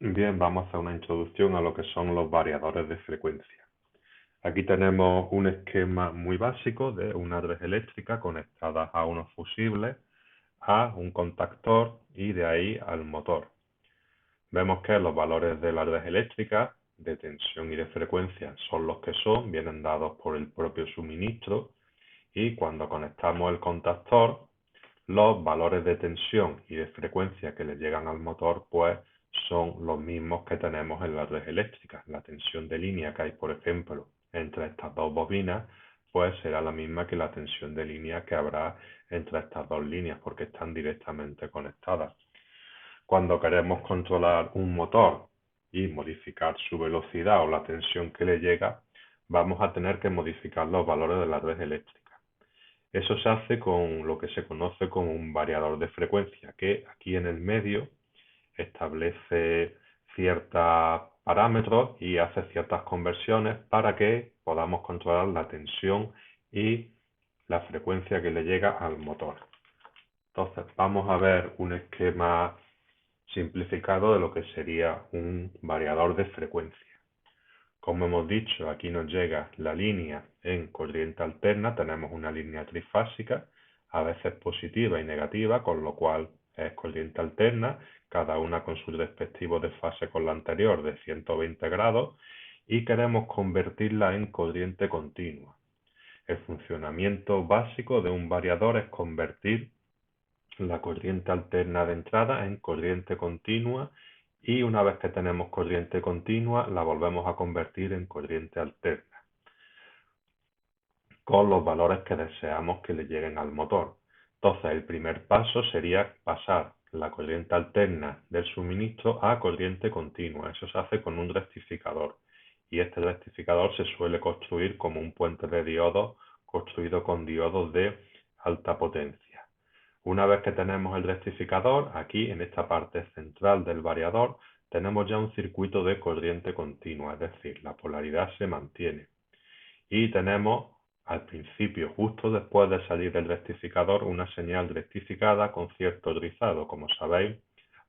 Bien, vamos a hacer una introducción a lo que son los variadores de frecuencia. Aquí tenemos un esquema muy básico de una red eléctrica conectada a unos fusibles, a un contactor y de ahí al motor. Vemos que los valores de la red eléctrica de tensión y de frecuencia son los que son, vienen dados por el propio suministro, y cuando conectamos el contactor, los valores de tensión y de frecuencia que le llegan al motor pues son los mismos que tenemos en la red eléctrica. La tensión de línea que hay, por ejemplo, entre estas dos bobinas pues será la misma que la tensión de línea que habrá entre estas dos líneas porque están directamente conectadas. Cuando queremos controlar un motor y modificar su velocidad o la tensión que le llega, vamos a tener que modificar los valores de la red eléctrica. Eso se hace con lo que se conoce como un variador de frecuencia, que aquí en el medio establece ciertos parámetros y hace ciertas conversiones para que podamos controlar la tensión y la frecuencia que le llega al motor. Entonces vamos a ver un esquema simplificado de lo que sería un variador de frecuencia. Como hemos dicho, aquí nos llega la línea en corriente alterna, tenemos una línea trifásica, a veces positiva y negativa, con lo cual es corriente alterna, cada una con su respectivo desfase con la anterior de 120 grados, y queremos convertirla en corriente continua. El funcionamiento básico de un variador es convertir la corriente alterna de entrada en corriente continua y una vez que tenemos corriente continua la volvemos a convertir en corriente alterna con los valores que deseamos que le lleguen al motor. Entonces el primer paso sería pasar la corriente alterna del suministro a corriente continua. Eso se hace con un rectificador y este rectificador se suele construir como un puente de diodos construido con diodos de alta potencia. Una vez que tenemos el rectificador, aquí en esta parte central del variador, tenemos ya un circuito de corriente continua, es decir, la polaridad se mantiene. Y tenemos al principio, justo después de salir del rectificador, una señal rectificada con cierto rizado. Como sabéis,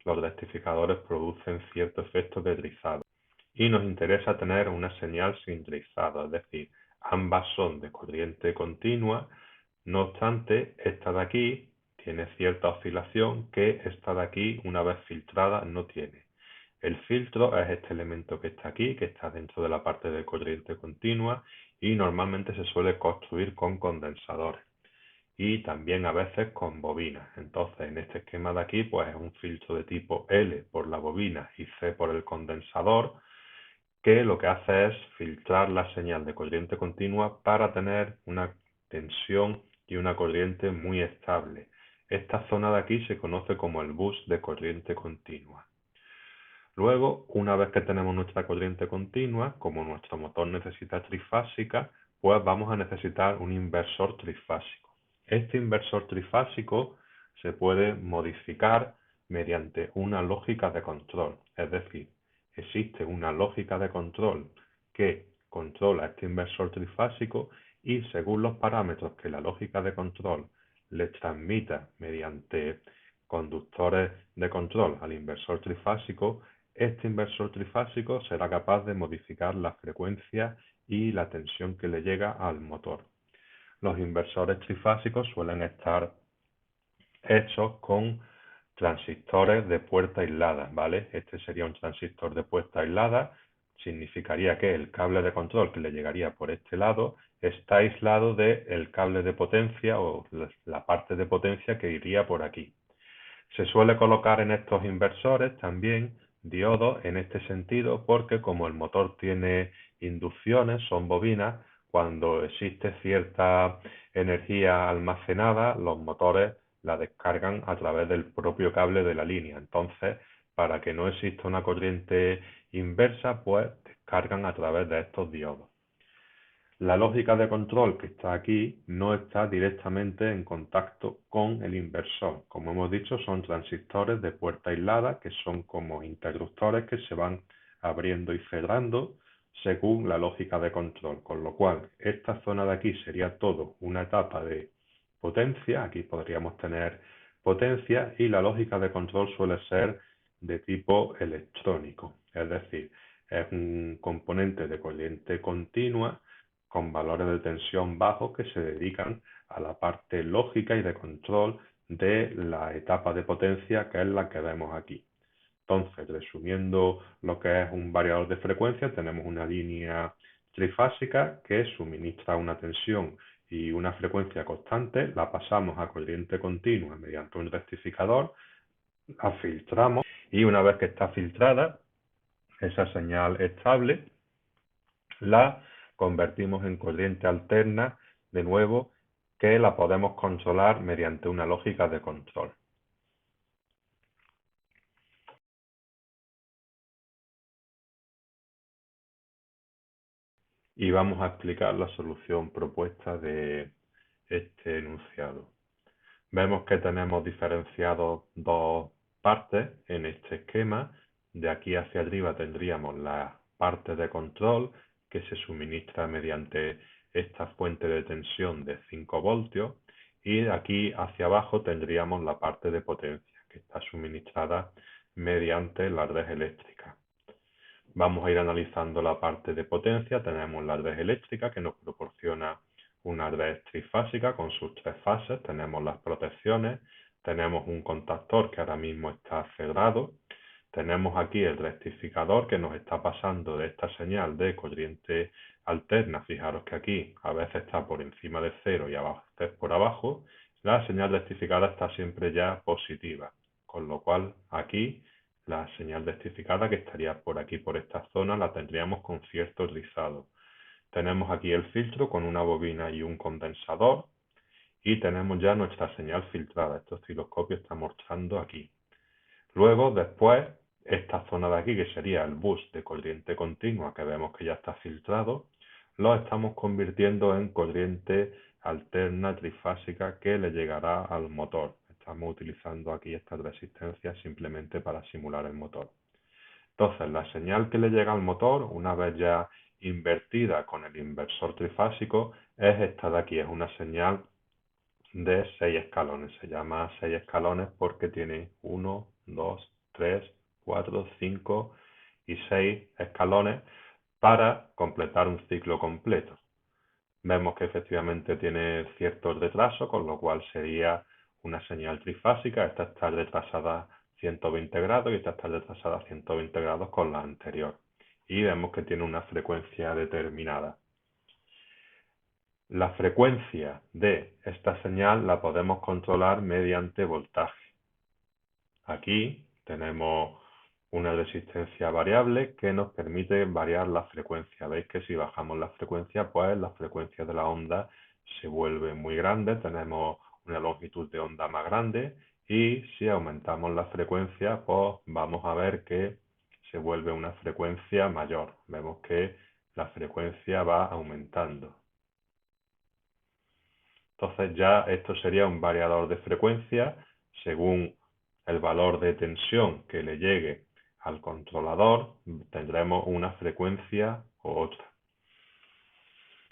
los rectificadores producen cierto efecto de rizado. Y nos interesa tener una señal sin rizado, es decir, ambas son de corriente continua, no obstante, esta de aquí tiene cierta oscilación que esta de aquí, una vez filtrada, no tiene. El filtro es este elemento que está aquí, que está dentro de la parte de corriente continua y normalmente se suele construir con condensadores y también a veces con bobinas. Entonces, en este esquema de aquí, pues es un filtro de tipo L por la bobina y C por el condensador, que lo que hace es filtrar la señal de corriente continua para tener una tensión y una corriente muy estable. Esta zona de aquí se conoce como el bus de corriente continua. Luego, una vez que tenemos nuestra corriente continua, como nuestro motor necesita trifásica, pues vamos a necesitar un inversor trifásico. Este inversor trifásico se puede modificar mediante una lógica de control, es decir, existe una lógica de control que controla este inversor trifásico y según los parámetros que la lógica de control le transmita mediante conductores de control al inversor trifásico, este inversor trifásico será capaz de modificar la frecuencia y la tensión que le llega al motor. Los inversores trifásicos suelen estar hechos con transistores de puerta aislada, ¿vale? Este sería un transistor de puerta aislada, significaría que el cable de control que le llegaría por este lado está aislado del cable de potencia o la parte de potencia que iría por aquí. Se suele colocar en estos inversores también diodos en este sentido porque como el motor tiene inducciones, son bobinas, cuando existe cierta energía almacenada, los motores la descargan a través del propio cable de la línea. Entonces, para que no exista una corriente inversa, pues descargan a través de estos diodos. La lógica de control que está aquí no está directamente en contacto con el inversor. Como hemos dicho, son transistores de puerta aislada que son como interruptores que se van abriendo y cerrando según la lógica de control. Con lo cual, esta zona de aquí sería todo una etapa de potencia. Aquí podríamos tener potencia y la lógica de control suele ser de tipo electrónico, es decir, es un componente de corriente continua con valores de tensión bajos que se dedican a la parte lógica y de control de la etapa de potencia, que es la que vemos aquí. Entonces, resumiendo lo que es un variador de frecuencia, tenemos una línea trifásica que suministra una tensión y una frecuencia constante, la pasamos a corriente continua mediante un rectificador, la filtramos y una vez que está filtrada, esa señal estable la convertimos en corriente alterna, de nuevo, que la podemos controlar mediante una lógica de control. Y vamos a explicar la solución propuesta de este enunciado. Vemos que tenemos diferenciados dos partes en este esquema. De aquí hacia arriba tendríamos la parte de control que se suministra mediante esta fuente de tensión de 5 voltios y de aquí hacia abajo tendríamos la parte de potencia que está suministrada mediante la red eléctrica. Vamos a ir analizando la parte de potencia. Tenemos la red eléctrica que nos proporciona una red trifásica con sus 3 fases. Tenemos las protecciones, tenemos un contactor que ahora mismo está cerrado, tenemos aquí el rectificador que nos está pasando de esta señal de corriente alterna. Fijaros que aquí a veces está por encima de 0 y a veces por abajo. La señal rectificada está siempre ya positiva, con lo cual aquí la señal rectificada, que estaría por aquí, por esta zona, la tendríamos con cierto rizado. Tenemos aquí el filtro con una bobina y un condensador y tenemos ya nuestra señal filtrada. Este osciloscopio está mostrando aquí. Luego, después, esta zona de aquí, que sería el bus de corriente continua, que vemos que ya está filtrado, lo estamos convirtiendo en corriente alterna trifásica que le llegará al motor. Estamos utilizando aquí estas resistencias simplemente para simular el motor. Entonces, la señal que le llega al motor, una vez ya invertida con el inversor trifásico, es esta de aquí. Es una señal de 6 escalones. Se llama 6 escalones porque tiene 1, 2, 3, 4, 5 y 6 escalones para completar un ciclo completo. Vemos que efectivamente tiene cierto retraso, con lo cual sería una señal trifásica. Esta está retrasada 120 grados y esta está retrasada 120 grados con la anterior. Y vemos que tiene una frecuencia determinada. La frecuencia de esta señal la podemos controlar mediante voltaje. Aquí tenemos una resistencia variable que nos permite variar la frecuencia. Veis que si bajamos la frecuencia, pues la frecuencia de la onda se vuelve muy grande, tenemos una longitud de onda más grande, y si aumentamos la frecuencia, pues vamos a ver que se vuelve una frecuencia mayor. Vemos que la frecuencia va aumentando. Entonces ya esto sería un variador de frecuencia según el valor de tensión que le llegue al controlador, tendremos una frecuencia u otra.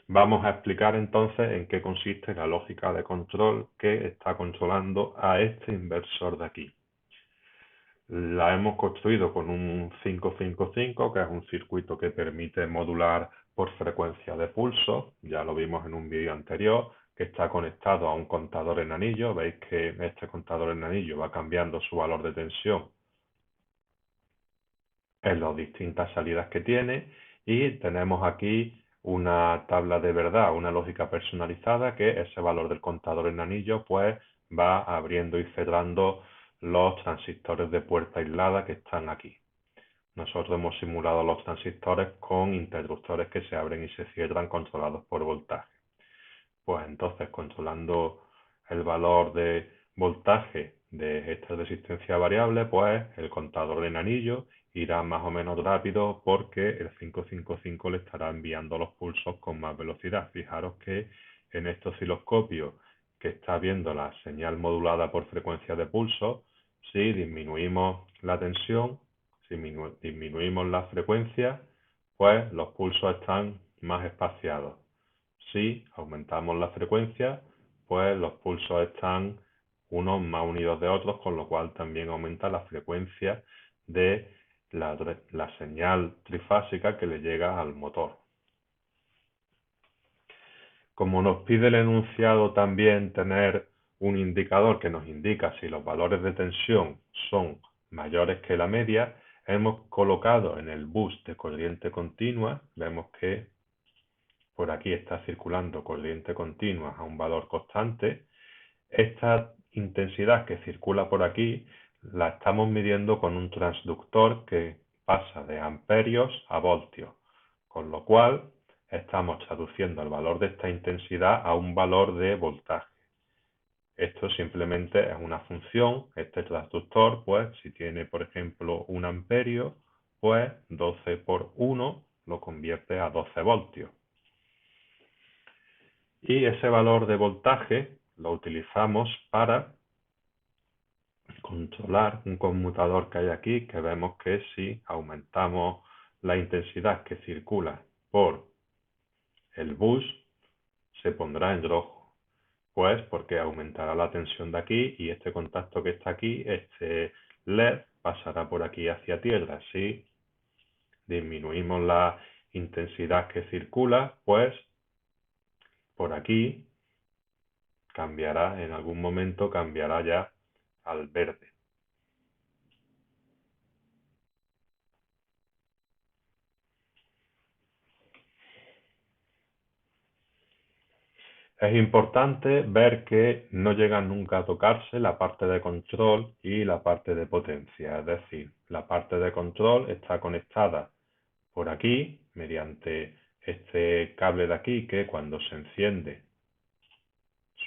Vamos a explicar entonces en qué consiste la lógica de control que está controlando a este inversor de aquí. La hemos construido con un 555, que es un circuito que permite modular por frecuencia de pulso. Ya lo vimos en un vídeo anterior, que está conectado a un contador en anillo. Veis que este contador en anillo va cambiando su valor de tensión en las distintas salidas que tiene, y tenemos aquí una tabla de verdad, una lógica personalizada, que ese valor del contador en anillo pues va abriendo y cerrando los transistores de puerta aislada que están aquí. Nosotros hemos simulado los transistores con interruptores que se abren y se cierran controlados por voltaje. Pues entonces, controlando el valor de voltaje de esta resistencia variable, pues el contador en anillo irá más o menos rápido porque el 555 le estará enviando los pulsos con más velocidad. Fijaros que en este osciloscopio que está viendo la señal modulada por frecuencia de pulsos, si disminuimos la tensión, si disminuimos la frecuencia, pues los pulsos están más espaciados. Si aumentamos la frecuencia, pues los pulsos están unos más unidos de otros, con lo cual también aumenta la frecuencia de la señal trifásica que le llega al motor. Como nos pide el enunciado también tener un indicador que nos indica si los valores de tensión son mayores que la media, hemos colocado en el bus de corriente continua, vemos que por aquí está circulando corriente continua a un valor constante. Esta intensidad que circula por aquí la estamos midiendo con un transductor que pasa de amperios a voltios, con lo cual estamos traduciendo el valor de esta intensidad a un valor de voltaje. Esto simplemente es una función, este transductor, pues si tiene por ejemplo un amperio, pues 12 por 1 lo convierte a 12 voltios. Y ese valor de voltaje lo utilizamos para controlar un conmutador que hay aquí, que vemos que si aumentamos la intensidad que circula por el bus, se pondrá en rojo. Pues porque aumentará la tensión de aquí y este contacto que está aquí, este LED, pasará por aquí hacia tierra. Si disminuimos la intensidad que circula, pues por aquí cambiará, en algún momento cambiará ya al verde. Es importante ver que no llegan nunca a tocarse la parte de control y la parte de potencia, es decir, la parte de control está conectada por aquí mediante este cable de aquí que cuando se enciende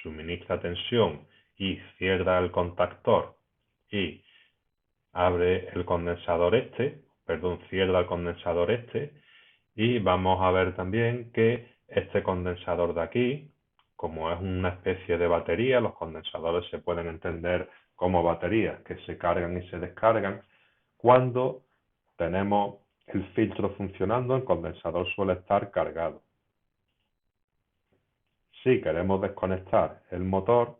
suministra tensión y cierra el contactor y abre el condensador cierra el condensador y vamos a ver también que este condensador de aquí, como es una especie de batería, los condensadores se pueden entender como baterías que se cargan y se descargan. Cuando tenemos el filtro funcionando, el condensador suele estar cargado. Si queremos desconectar el motor,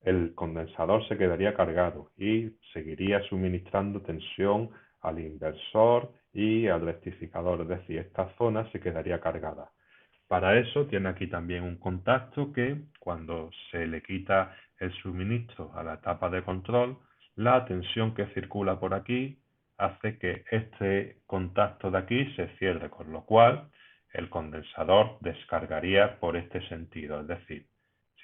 el condensador se quedaría cargado y seguiría suministrando tensión al inversor y al rectificador, es decir, esta zona se quedaría cargada. Para eso tiene aquí también un contacto que cuando se le quita el suministro a la etapa de control, la tensión que circula por aquí hace que este contacto de aquí se cierre, con lo cual el condensador descargaría por este sentido, es decir,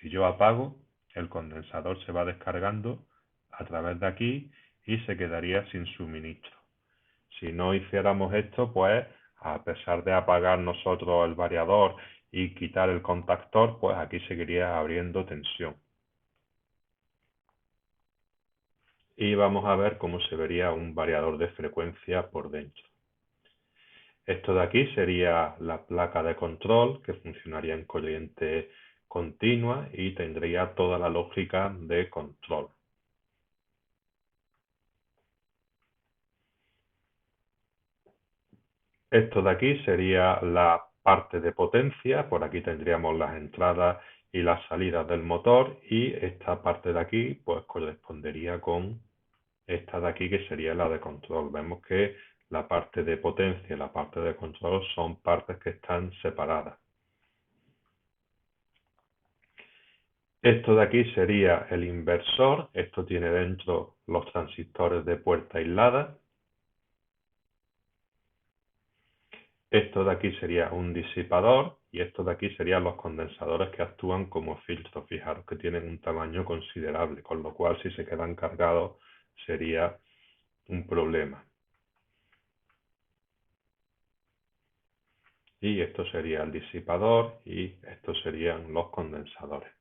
si yo apago, el condensador se va descargando a través de aquí y se quedaría sin suministro. Si no hiciéramos esto, pues a pesar de apagar nosotros el variador y quitar el contactor, pues aquí seguiría abriendo tensión. Y vamos a ver cómo se vería un variador de frecuencia por dentro. Esto de aquí sería la placa de control que funcionaría en corriente continua y tendría toda la lógica de control. Esto de aquí sería la parte de potencia, por aquí tendríamos las entradas y las salidas del motor y esta parte de aquí pues correspondería con esta de aquí que sería la de control. Vemos que la parte de potencia y la parte de control son partes que están separadas. Esto de aquí sería el inversor, esto tiene dentro los transistores de puerta aislada. Esto de aquí sería un disipador y esto de aquí serían los condensadores que actúan como filtros. Fijaros que tienen un tamaño considerable, con lo cual si se quedan cargados sería un problema. Y esto sería el disipador y estos serían los condensadores.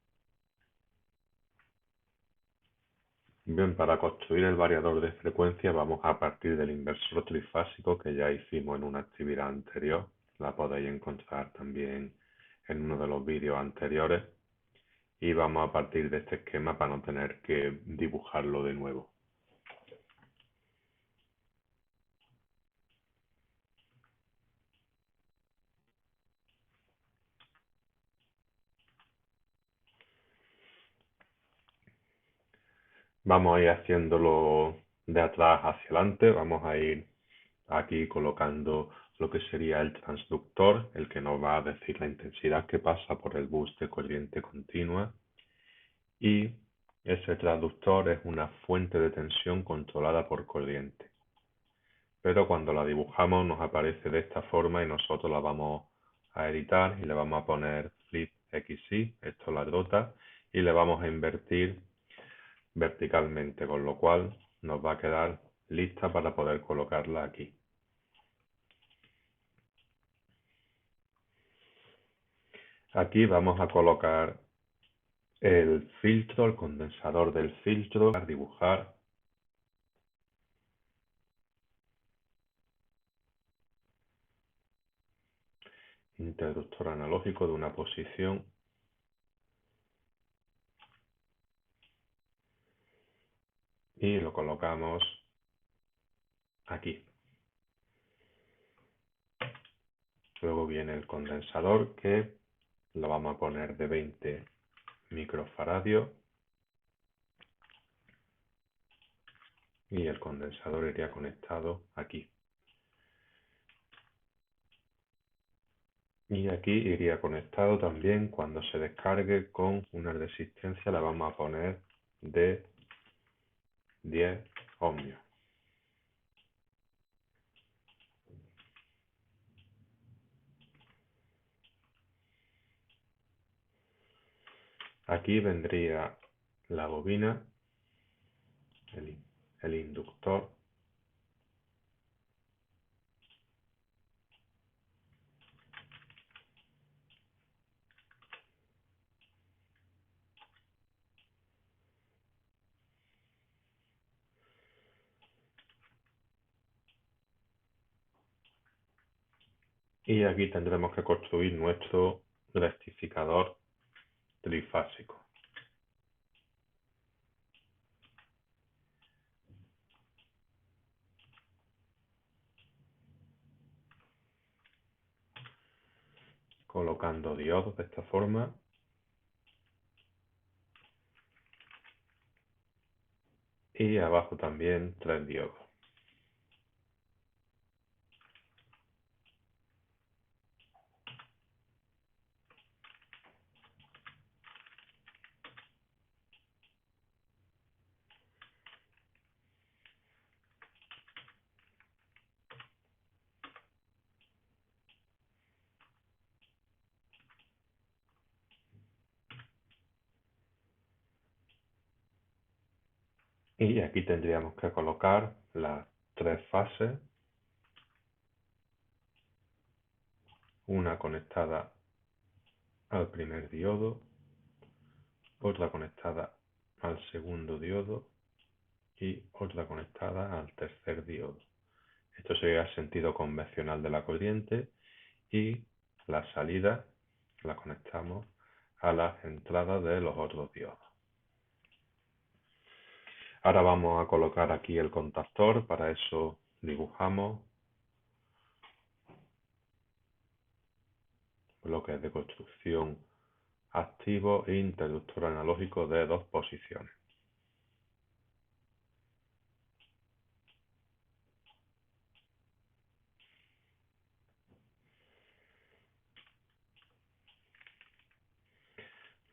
Bien, para construir el variador de frecuencia vamos a partir del inversor trifásico que ya hicimos en una actividad anterior. La podéis encontrar también en uno de los vídeos anteriores. Y vamos a partir de este esquema para no tener que dibujarlo de nuevo. Vamos a ir haciéndolo de atrás hacia adelante. Vamos a ir aquí colocando lo que sería el transductor, el que nos va a decir la intensidad que pasa por el bus de corriente continua. Y ese transductor es una fuente de tensión controlada por corriente. Pero cuando la dibujamos nos aparece de esta forma y nosotros la vamos a editar y le vamos a poner flip XY, esto la rota, y le vamos a invertir verticalmente, con lo cual nos va a quedar lista para poder colocarla aquí. Aquí vamos a colocar el filtro, el condensador del filtro, a dibujar interruptor analógico de una posición y lo colocamos aquí. Luego viene el condensador, que lo vamos a poner de 20 microfaradios y el condensador iría conectado aquí. Y aquí iría conectado también cuando se descargue con una resistencia, la vamos a poner de 10 ohmios. Aquí vendría la bobina, el inductor, y aquí tendremos que construir nuestro rectificador trifásico. Colocando diodos de esta forma. Y abajo también 3 diodos. Y aquí tendríamos que colocar las 3 fases, una conectada al primer diodo, otra conectada al segundo diodo y otra conectada al tercer diodo. Esto sería el sentido convencional de la corriente, y la salida la conectamos a las entradas de los otros diodos. Ahora vamos a colocar aquí el contactor. Para eso dibujamos bloques de construcción activo e interruptor analógico de 2 posiciones.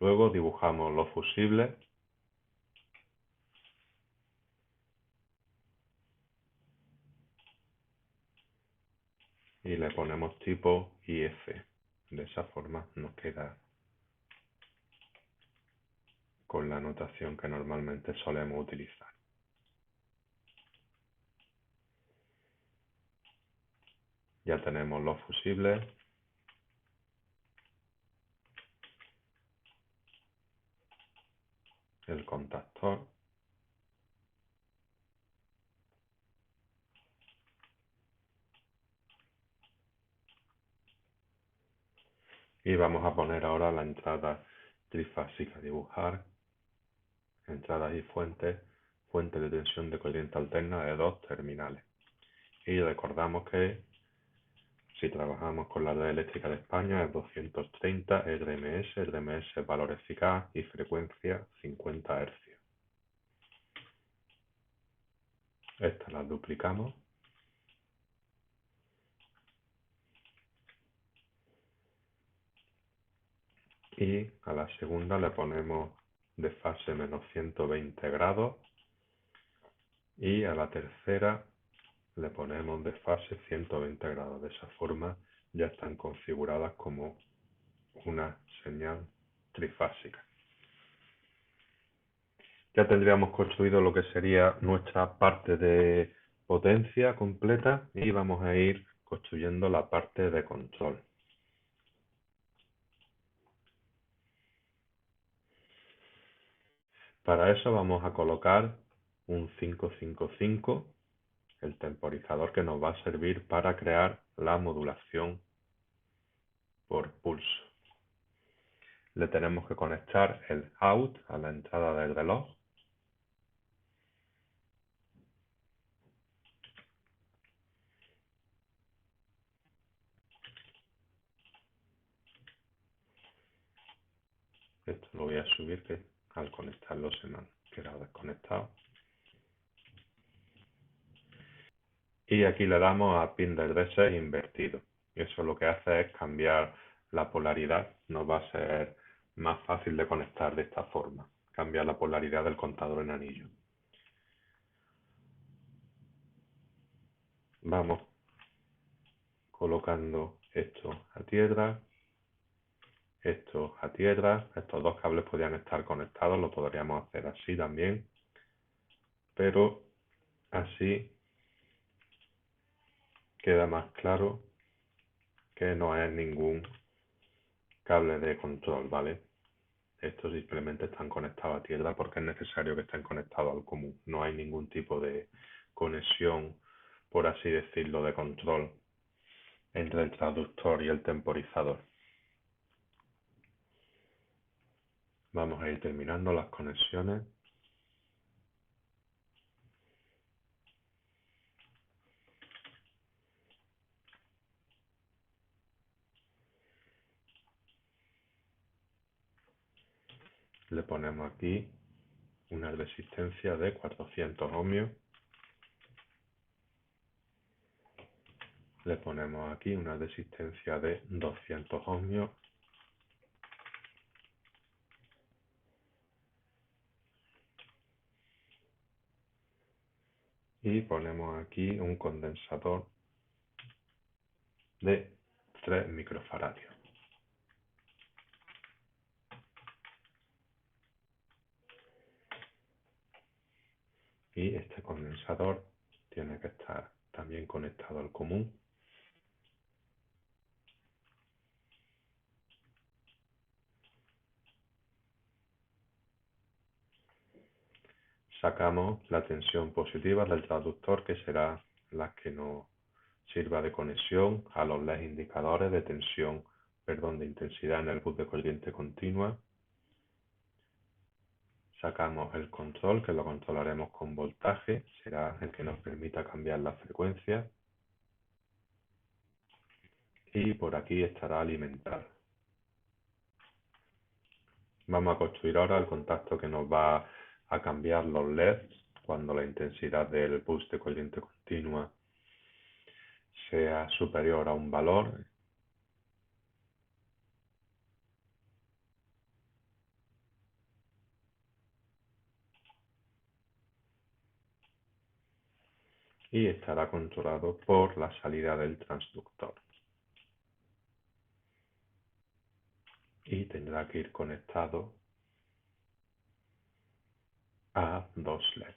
Luego dibujamos los fusibles y le ponemos tipo IF. De esa forma nos queda con la notación que normalmente solemos utilizar. Ya tenemos los fusibles. El contactor. Y vamos a poner ahora la entrada trifásica. Dibujar entradas y fuentes, fuente de tensión de corriente alterna de 2 terminales. Y recordamos que si trabajamos con la red eléctrica de España es 230 RMS, RMS es valor eficaz y frecuencia 50 Hz. Estas las duplicamos. Y a la segunda le ponemos de fase menos 120 grados. Y a la tercera le ponemos de fase 120 grados. De esa forma ya están configuradas como una señal trifásica. Ya tendríamos construido lo que sería nuestra parte de potencia completa y vamos a ir construyendo la parte de control. Para eso vamos a colocar un 555, el temporizador que nos va a servir para crear la modulación por pulso. Le tenemos que conectar el out a la entrada del reloj. Esto lo voy a subir, que al conectarlo se me han quedado desconectado. Y aquí le damos a pin del D6 invertido. Y eso lo que hace es cambiar la polaridad. Nos va a ser más fácil de conectar de esta forma. Cambiar la polaridad del contador en anillo. Vamos colocando esto a tierra, esto a tierra. Estos dos cables podrían estar conectados, lo podríamos hacer así también, pero así queda más claro que no es ningún cable de control, ¿vale? Estos simplemente están conectados a tierra porque es necesario que estén conectados al común. No hay ningún tipo de conexión, por así decirlo, de control entre el transductor y el temporizador. Vamos a ir terminando las conexiones. Le ponemos aquí una resistencia de 400 ohmios. Le ponemos aquí una resistencia de 200 ohmios. Y ponemos aquí un condensador de 3 microfaradios. Y este condensador tiene que estar también conectado al común. Sacamos la tensión positiva del transductor, que será la que nos sirva de conexión a los LEDs indicadores de tensión, de intensidad en el bus de corriente continua. Sacamos el control, que lo controlaremos con voltaje, será el que nos permita cambiar la frecuencia. Y por aquí estará alimentar. Vamos a construir ahora el contacto que nos va a cambiar los LEDs cuando la intensidad del bus de corriente continua sea superior a un valor. Y estará controlado por la salida del transductor. Y tendrá que ir conectado a dos LEDs.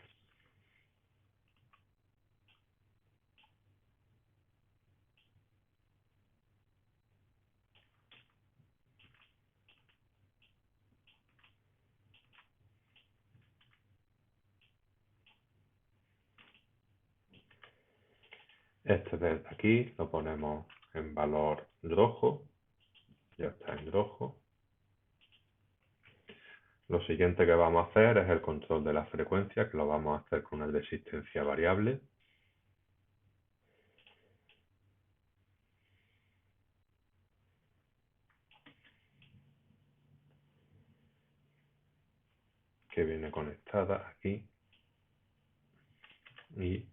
Este LED aquí lo ponemos en valor rojo, ya está en rojo. Lo siguiente que vamos a hacer es el control de la frecuencia, que lo vamos a hacer con una resistencia variable. Que viene conectada aquí. Y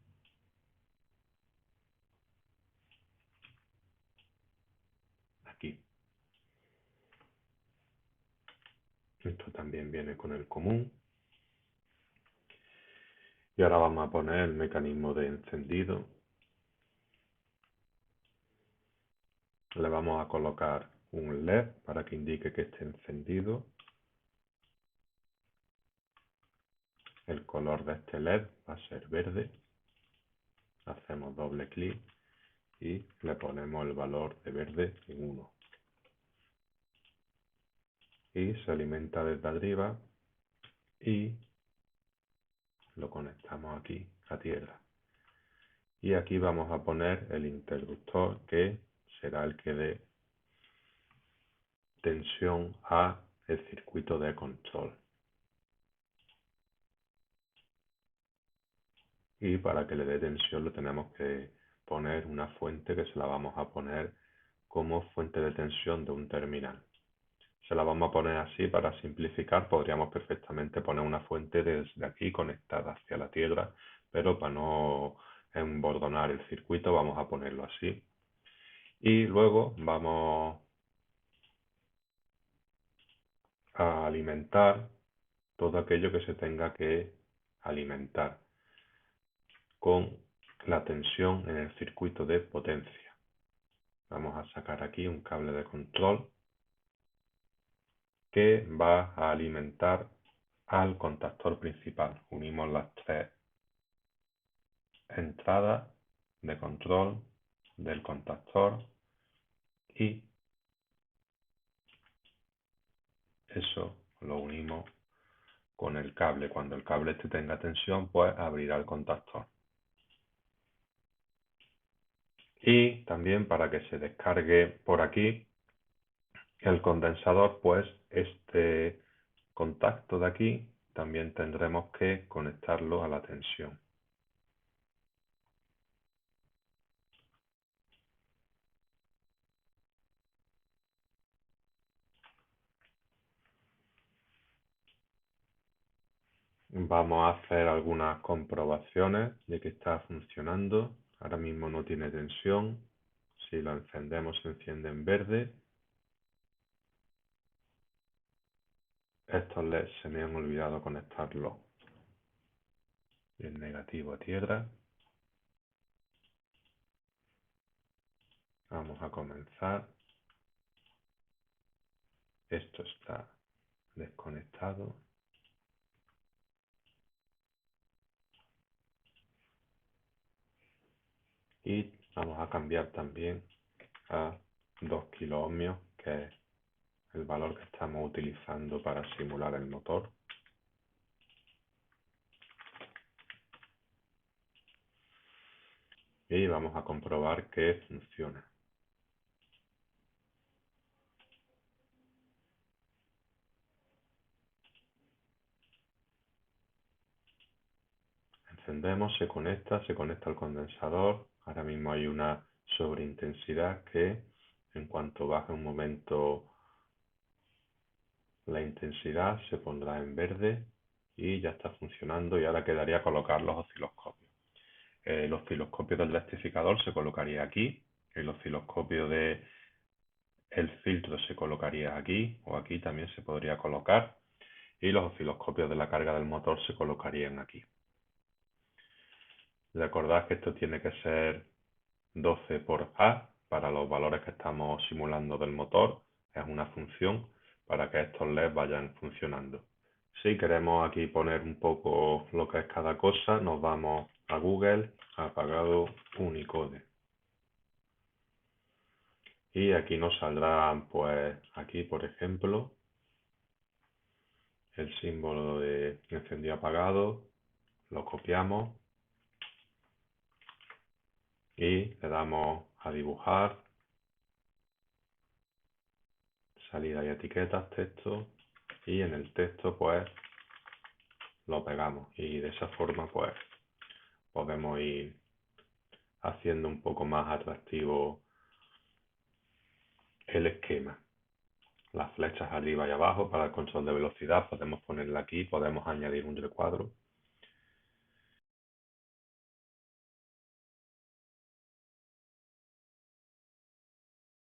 aquí. Esto también viene con el común. Y ahora vamos a poner el mecanismo de encendido. Le vamos a colocar un LED para que indique que esté encendido. El color de este LED va a ser verde. Hacemos doble clic y le ponemos el valor de verde en 1. Y se alimenta desde arriba y lo conectamos aquí a tierra. Y aquí vamos a poner el interruptor, que será el que dé tensión a el circuito de control. Y para que le dé tensión le tenemos que poner una fuente que se la vamos a poner como fuente de tensión de un terminal. Se la vamos a poner así para simplificar. Podríamos perfectamente poner una fuente desde aquí conectada hacia la tierra, pero para no embordonar el circuito vamos a ponerlo así. Y luego vamos a alimentar todo aquello que se tenga que alimentar con la tensión en el circuito de potencia. Vamos a sacar aquí un cable de control que va a alimentar al contactor principal. Unimos las tres entradas de control del contactor y eso lo unimos con el cable. Cuando el cable este tenga tensión, pues abrirá el contactor. Y también para que se descargue por aquí el condensador, pues este contacto de aquí también tendremos que conectarlo a la tensión. Vamos a hacer algunas comprobaciones de que está funcionando. Ahora mismo no tiene tensión. Si lo encendemos se enciende en verde. Estos LEDs se me han olvidado conectarlos en negativo a tierra. Vamos a comenzar. Esto está desconectado. Y vamos a cambiar también a 2 kiloohmios, que es el valor que estamos utilizando para simular el motor. Y vamos a comprobar que funciona. Encendemos, se conecta al condensador. Ahora mismo hay una sobreintensidad que en cuanto baje un momento la intensidad se pondrá en verde y ya está funcionando, y ahora quedaría colocar los osciloscopios. El osciloscopio del rectificador se colocaría aquí, el osciloscopio del filtro se colocaría aquí o aquí también se podría colocar, y los osciloscopios de la carga del motor se colocarían aquí. Recordad que esto tiene que ser 12 por A para los valores que estamos simulando del motor. Es una función para que estos LEDs vayan funcionando. Si queremos aquí poner un poco lo que es cada cosa, nos vamos a Google, apagado Unicode. Y aquí nos saldrá, pues aquí por ejemplo, el símbolo de encendido apagado. Lo copiamos y le damos a dibujar, salida y etiquetas, texto, y en el texto pues lo pegamos, y de esa forma pues podemos ir haciendo un poco más atractivo el esquema. Las flechas arriba y abajo para el control de velocidad podemos ponerla aquí, podemos añadir un recuadro.